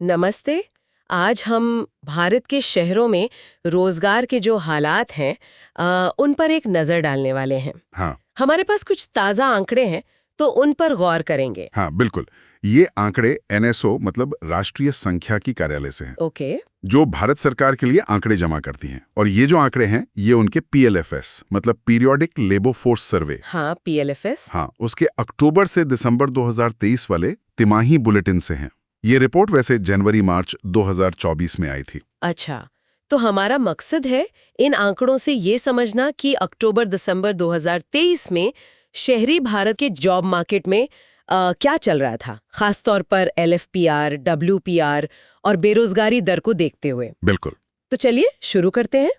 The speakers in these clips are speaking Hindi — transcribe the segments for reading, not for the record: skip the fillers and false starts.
नमस्ते। आज हम भारत के शहरों में रोजगार के जो हालात हैं उन पर एक नज़र डालने वाले हैं। हाँ। हमारे पास कुछ ताज़ा आंकड़े हैं तो उन पर गौर करेंगे। हाँ, बिल्कुल। ये आंकड़े एनएसओ मतलब राष्ट्रीय संख्याकी कार्यालय से हैं, ओके। जो भारत सरकार के लिए आंकड़े जमा करती हैं। और ये जो आंकड़े हैं, ये उनके पीएलएफएस मतलब पीरियोडिक लेबर फोर्स सर्वे। हाँ, पीएलएफएस। हाँ, उसके अक्टूबर से दिसंबर 2023 वाले तिमाही बुलेटिन से हैं। ये रिपोर्ट वैसे जनवरी-मार्च 2024 में आई थी। अच्छा, तो हमारा मकसद है इन आंकड़ों से ये समझना कि अक्टूबर-दिसंबर 2023 में शहरी भारत के जॉब मार्केट में क्या चल रहा था, खास तौर पर एलएफपीआर, डब्ल्यूपीआर और बेरोजगारी दर को देखते हुए। बिल्कुल। तो चलिए शुरू करते हैं।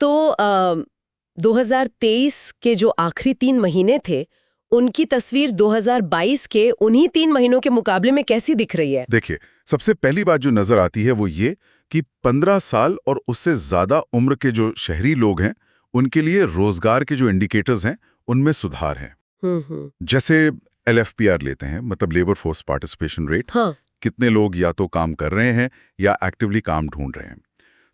तो 2023 के जो आखिरी 3 महीने थे, उनकी तस्वीर 2022 के उन्हीं 3 महीनों के मुकाबले में कैसी दिख रही है? देखिए, सबसे पहली बात जो नजर आती है वो ये कि 15 साल और उससे ज्यादा उम्र के जो शहरी लोग हैं, उनके लिए रोजगार के जो इंडिकेटर्स हैं, उनमें सुधार है। जैसे एलएफपीआर लेते हैं, मतलब लेबर फोर्स पार्टिसिपेशन रेट। हाँ। कितने लोग या तो काम कर रहे हैं या एक्टिवली काम ढूंढ रहे हैं।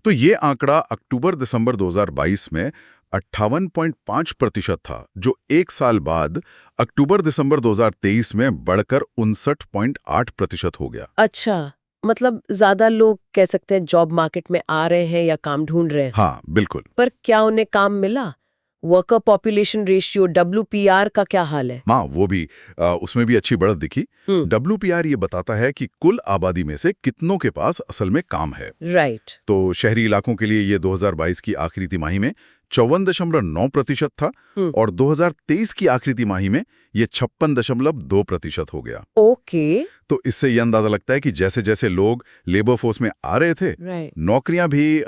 तो ये आंकड़ा अक्टूबर-दिसंबर 2022 में 58.5% था, जो एक साल बाद अक्टूबर-दिसंबर 2023 में बढ़कर 59.8% हो गया। अच्छा, मतलब ज्यादा लोग कह सकते हैं जॉब मार्केट में आ रहे हैं या काम ढूंढ रहे हैं। हाँ, बिल्कुल। पर क्या उन्हें काम मिला? वर्कर पॉपुलेशन रेशियो डब्ल्यूपीआर का क्या हाल है? हाँ, वो भी उसमें भी अच्छी बढ़त दिखी। हम्म। डब्ल्यूपीआर ये बताता है कि कुल आबादी में से कितनों के पास असल में काम है। राइट। तो शहरी इलाकों के लिए ये 2022 की आखिरी तिमाही में 54.9% था और 2023 की आखिरी तिमाही में ये 56.2% हो गया। ओके। तो इससे ये अंदाजा लगता है कि जैसे जैसे लोग लेबर फोर्स में आ रहे थे, राइट। नौकरियां भी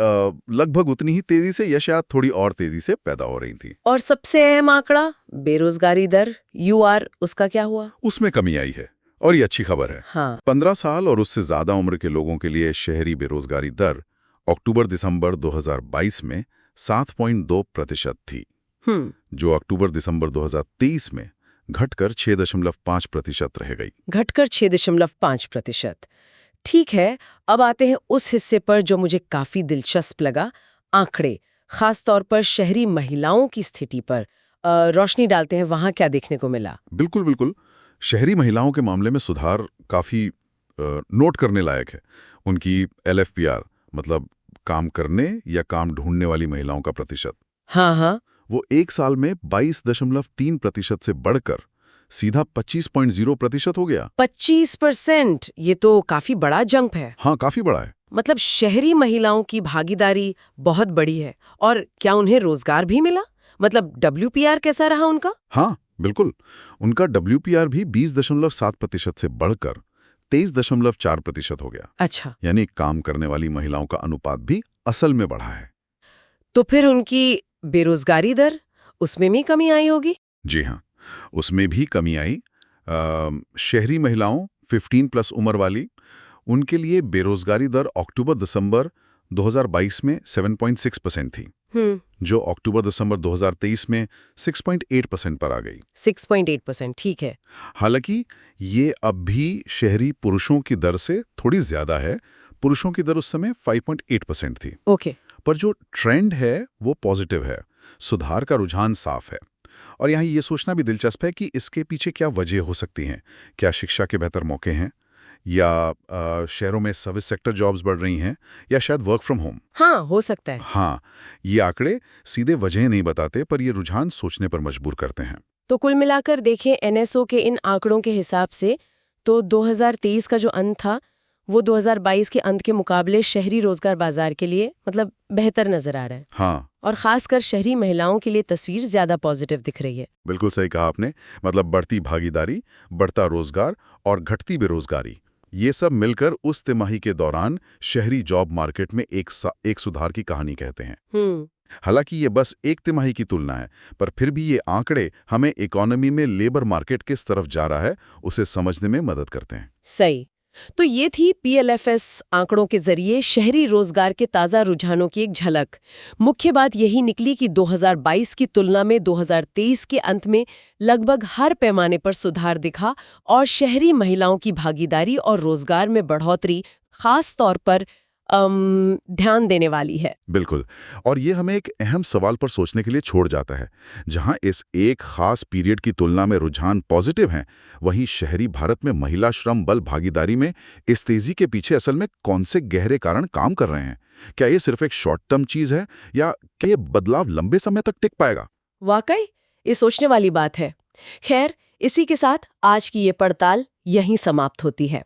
लगभग उतनी ही तेजी से या शायद थोड़ी और तेजी से पैदा हो रही थी। और सबसे अहम आंकड़ा बेरोजगारी दर यूआर, उसका क्या हुआ? उसमें कमी आई है और ये अच्छी खबर है। हाँ। 15 साल और उससे ज्यादा उम्र के लोगों के लिए शहरी बेरोजगारी दर अक्टूबर-दिसंबर 2022 में 7.2% थी, जो अक्टूबर-दिसंबर 2023 में घटकर 6.5% रह गई। घटकर 6.5%। ठीक है, अब आते हैं उस हिस्से पर जो मुझे काफी दिलचस्प लगा। आंकड़े, खास तौर पर शहरी महिलाओं की स्थिति पर रोशनी डालते हैं। वहां क्या देखने को मिला? बिल्कुल बिल्कुल। शहरी महिलाओं के मामले में सुधार काफी नोट करने लायक है। उनकी एलएफपीआर मतलब काम करने या काम ढूंढने वाली महिलाओं का प्रतिशत, हाँ हाँ। वो एक साल में 22.3% से बढ़कर सीधा 25.0% हो गया। 25%, ये तो काफी बड़ा जंप है। हाँ, काफी बड़ा है। मतलब शहरी महिलाओं की भागीदारी बहुत बड़ी है। और क्या उन्हें रोजगार भी मिला? मतलब डब्ल्यूपीआर कैसा रहा उनका? हाँ, बिल्कुल। उनका डब्ल्यूपीआर भी 20.7% से बढ़कर 23.4% हो गया। अच्छा। यानी काम करने वाली महिलाओं का अनुपात भी असल में बढ़ा है। तो फिर उनकी बेरोजगारी दर, उसमें भी कमी आई होगी? जी हाँ, उसमें भी कमी आई। शहरी महिलाओं 15 प्लस उम्र वाली, उनके लिए बेरोजगारी दर अक्टूबर-दिसंबर 2022 में 7.6% थी, जो अक्टूबर-दिसंबर 2023 में 6.8% पर आ गई। 6.8%, ठीक है। हालांकि ये अब भी शहरी पुरुषों की दर से थोड़ी ज्यादा है। पुरुषों की दर उस समय 5.8% थी। ओके। पर जो ट्रेंड है वो पॉजिटिव है, सुधार का रुझान साफ है। और यहाँ ये सोचना भी दिलचस्प है कि इसके पीछे क्या वजह हो सकती हैं। क्या शिक्षा के बेहतर मौके हैं, या शहरों में सर्विस सेक्टर जॉब्स बढ़ रही हैं, या शायद वर्क फ्रॉम होम। हाँ, हो सकता है। हाँ, ये आंकड़े सीधे वजह नहीं बताते, पर ये रुझान सोचने पर मजबूर करते हैं। तो कुल मिलाकर देखें एनएसओ के इन आंकड़ों के हिसाब से तो 2023 का जो अंत था वो 2022 के अंत के मुकाबले शहरी रोजगार बाजार के लिए मतलब बेहतर नजर आ रहा है। हाँ, और खासकर शहरी महिलाओं के लिए तस्वीर ज्यादा पॉजिटिव दिख रही है। बिल्कुल सही कहा आपने। मतलब बढ़ती भागीदारी, बढ़ता रोजगार और घटती बेरोजगारी, ये सब मिलकर उस तिमाही के दौरान शहरी जॉब मार्केट में एक सुधार की कहानी कहते हैं। हालांकि ये बस एक तिमाही की तुलना है, पर फिर भी ये आंकड़े हमें इकोनॉमी में लेबर मार्केट किस तरफ जा रहा है उसे समझने में मदद करते हैं। सही। तो ये थी पीएलएफएस आंकड़ों के जरिए शहरी रोजगार के ताजा रुझानों की एक झलक। मुख्य बात यही निकली कि 2022 की तुलना में 2023 के अंत में लगभग हर पैमाने पर सुधार दिखा और शहरी महिलाओं की भागीदारी और रोजगार में बढ़ोतरी खास तौर पर ध्यान देने वाली है। बिल्कुल। और ये हमें एक अहम सवाल पर सोचने के लिए छोड़ जाता है। जहां इस एक खास पीरियड की तुलना में रुझान पॉजिटिव हैं, वहीं शहरी भारत में महिला श्रम बल भागीदारी में इस तेजी के पीछे असल में कौन से गहरे कारण काम कर रहे हैं? क्या ये सिर्फ एक शॉर्ट टर्म चीज है या क्या ये बदलाव लंबे समय तक टिक पाएगा? वाकई ये सोचने वाली बात है। खैर, इसी के साथ आज की ये पड़ताल यहीं समाप्त होती है।